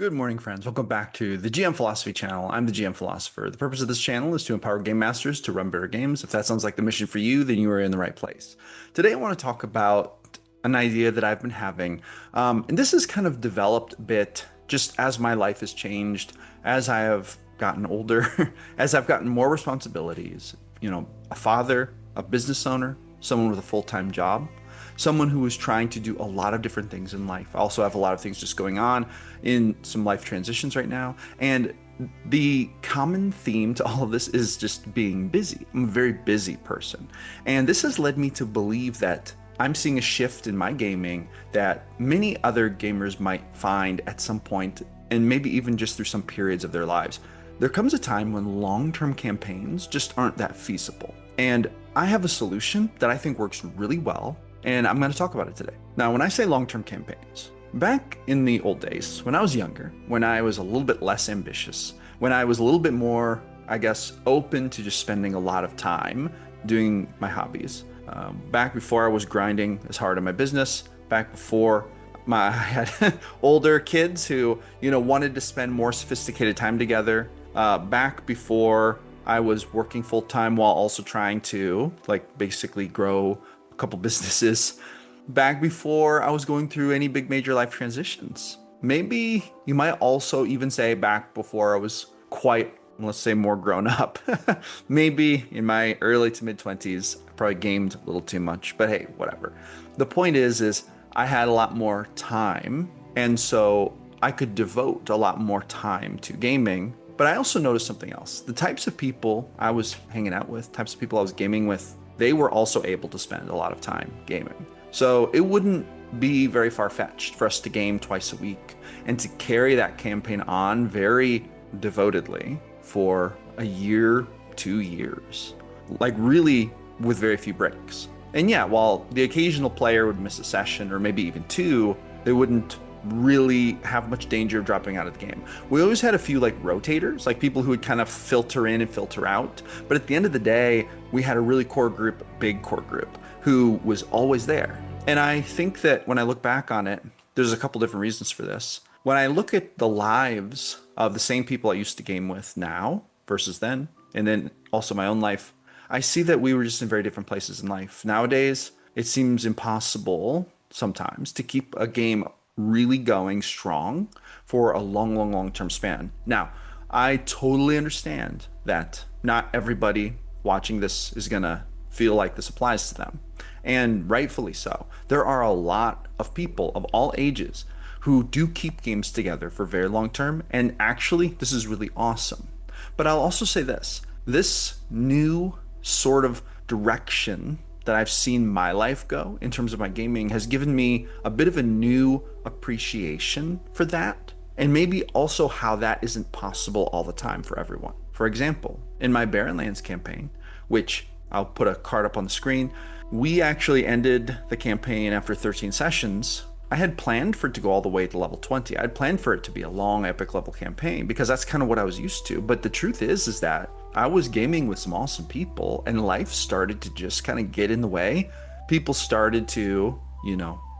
Good morning, friends. Welcome back to the GM Philosophy channel. I'm the GM Philosopher. The purpose of this channel is to empower game masters to run better games. If that sounds like the mission for you, then you are in the right place. Today, I want to talk about an idea that I've been having. And this has kind of developed a bit just as my life has changed, as I have gotten older, as I've gotten more responsibilities. A father, a business owner, someone with a full-time job, someone who is trying to do a lot of different things in life. I also have a lot of things just going on in some life transitions right now. And the common theme to all of this is just being busy. I'm a very busy person. And this has led me to believe that I'm seeing a shift in my gaming that many other gamers might find at some point, and maybe even just through some periods of their lives. There comes a time when long-term campaigns just aren't that feasible. And I have a solution that I think works really well, and I'm going to talk about it today. Now, when I say long-term campaigns, back in the old days, when I was younger, when I was a little bit less ambitious, when I was a little bit more, I guess, open to just spending a lot of time doing my hobbies, back before I was grinding as hard on my business, back before I had older kids who, wanted to spend more sophisticated time together, back before I was working full-time while also trying to, basically grow couple businesses, back before I was going through any big major life transitions. Maybe you might also even say back before I was quite, let's say, more grown up. Maybe in my early to mid 20s, I probably gamed a little too much, but hey, whatever. The point is I had a lot more time, and so I could devote a lot more time to gaming. But I also noticed something else. The types of people I was hanging out with, types of people I was gaming with, they were also able to spend a lot of time gaming. So it wouldn't be very far-fetched for us to game twice a week and to carry that campaign on very devotedly for a year, 2 years, really with very few breaks. And yeah, while the occasional player would miss a session or maybe even two, they wouldn't really have much danger of dropping out of the game. We always had a few rotators, people who would kind of filter in and filter out. But at the end of the day, we had a really core group, big core group, who was always there. And I think that when I look back on it, there's a couple different reasons for this. When I look at the lives of the same people I used to game with now versus then, and then also my own life, I see that we were just in very different places in life. Nowadays, it seems impossible sometimes to keep a game really going strong for a long-term span. Now, I totally understand that not everybody watching this is gonna feel like this applies to them, and rightfully so. There are a lot of people of all ages who do keep games together for very long term, and actually, this is really awesome. But I'll also say this new sort of direction that I've seen my life go in terms of my gaming has given me a bit of a new appreciation for that, and maybe also how that isn't possible all the time for everyone. For example, in my Barren Lands campaign, which I'll put a card up on the screen, we actually ended the campaign after 13 sessions. I had planned for it to go all the way to level 20. I'd planned for it to be a long epic level campaign because that's kind of what I was used to. But the truth is that I was gaming with some awesome people, and life started to just kind of get in the way. People started to,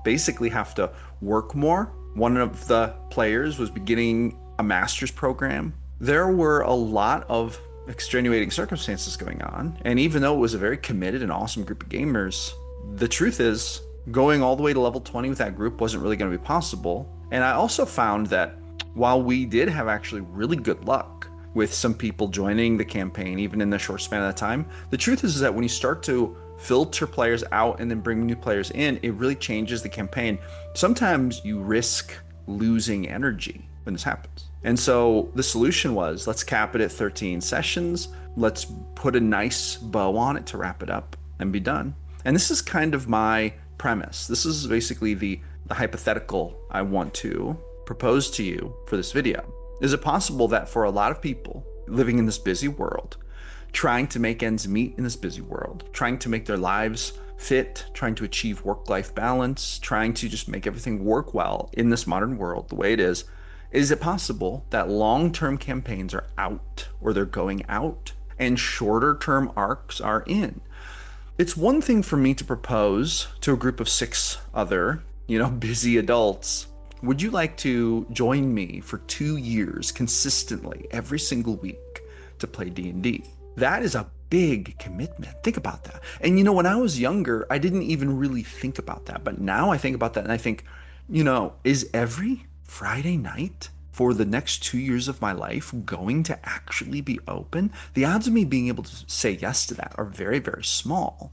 basically have to work more. One of the players was beginning a master's program. There were a lot of extenuating circumstances going on. And even though it was a very committed and awesome group of gamers, the truth is going all the way to level 20 with that group wasn't really going to be possible. And I also found that while we did have actually really good luck with some people joining the campaign, even in the short span of time, the truth is that when you start to filter players out and then bring new players in, it really changes the campaign. Sometimes you risk losing energy when this happens. And so the solution was, let's cap it at 13 sessions. Let's put a nice bow on it to wrap it up and be done. And this is kind of my premise. This is basically the hypothetical I want to propose to you for this video. Is it possible that for a lot of people living in this busy world, trying to make ends meet in this busy world, trying to make their lives fit, trying to achieve work-life balance, trying to just make everything work well in this modern world the way it is it possible that long-term campaigns are out or they're going out and shorter-term arcs are in? It's one thing for me to propose to a group of 6 other, busy adults, Would you like to join me for 2 years consistently every single week to play D&D? That is a big commitment. Think about that. And when I was younger, I didn't even really think about that. But now I think about that and I think, is every Friday night for the next 2 years of my life going to actually be open? The odds of me being able to say yes to that are very, very small.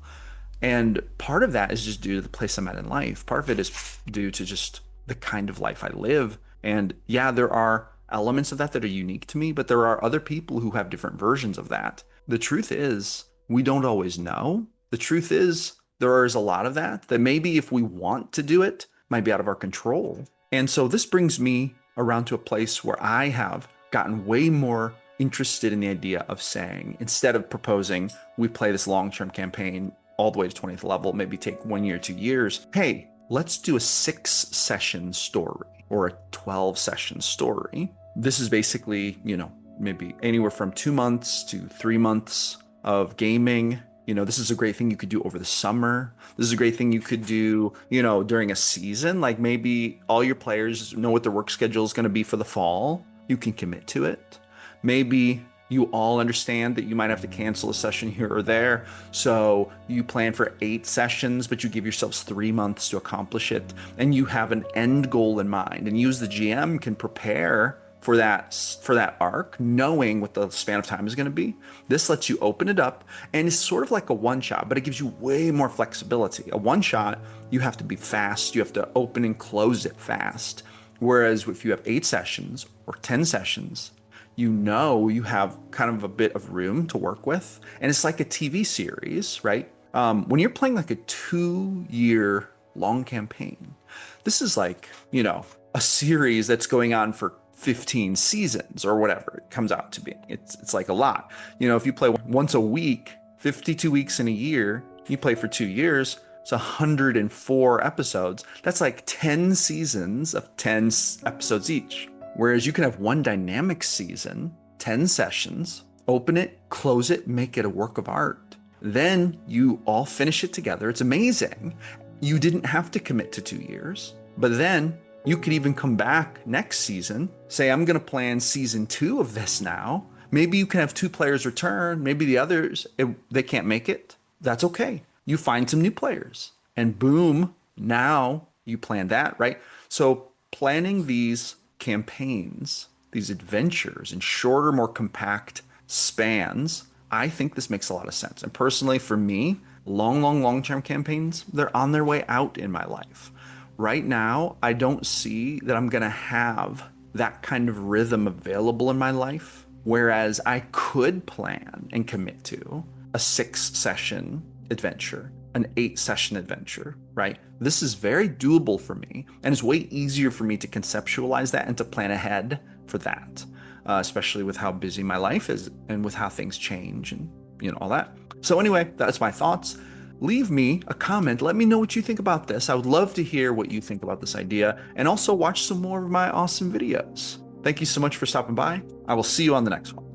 And part of that is just due to the place I'm at in life. Part of it is due to just the kind of life I live. And yeah, there are elements of that are unique to me, but there are other people who have different versions of that. The truth is, we don't always know. The truth is, there is a lot of that maybe if we want to do it, might be out of our control. And so this brings me around to a place where I have gotten way more interested in the idea of saying, instead of proposing, we play this long-term campaign all the way to 20th level, maybe take 1 year, 2 years. Hey, let's do a 6-session story or a 12-session story. This is basically, maybe anywhere from 2 months to 3 months of gaming. This is a great thing you could do over the summer. This is a great thing you could do, during a season. Like maybe all your players know what their work schedule is going to be for the fall. You can commit to it. Maybe you all understand that you might have to cancel a session here or there. So you plan for 8 sessions, but you give yourselves 3 months to accomplish it. And you have an end goal in mind. And you as the GM can prepare for that arc, knowing what the span of time is going to be. This lets you open it up, and it's sort of like a one-shot, but it gives you way more flexibility. A one-shot, you have to be fast. You have to open and close it fast. Whereas if you have 8 sessions or 10 sessions, you have kind of a bit of room to work with. And it's like a TV series, right? When you're playing like a 2-year long campaign, this is like, a series that's going on for 15 seasons or whatever it comes out to be. It's like a lot. If you play once a week, 52 weeks in a year, you play for 2 years, it's 104 episodes. That's like 10 seasons of 10 episodes each. Whereas you can have one dynamic season, 10 sessions, open it, close it, make it a work of art. Then you all finish it together. It's amazing. You didn't have to commit to 2 years, but then you could even come back next season, say, I'm going to plan season 2 of this now. Maybe you can have 2 players return. Maybe the others, they can't make it. That's okay. You find some new players and boom, now you plan that, right? So planning these campaigns, these adventures in shorter, more compact spans, I think this makes a lot of sense. And personally, for me, long-term campaigns, they're on their way out in my life. Right now, I don't see that I'm going to have that kind of rhythm available in my life, whereas I could plan and commit to a 6-session adventure, an 8-session adventure, right? This is very doable for me, and it's way easier for me to conceptualize that and to plan ahead for that, especially with how busy my life is and with how things change and all that. So anyway, that's my thoughts. Leave me a comment. Let me know what you think about this. I would love to hear what you think about this idea, and also watch some more of my awesome videos. Thank you so much for stopping by. I will see you on the next one.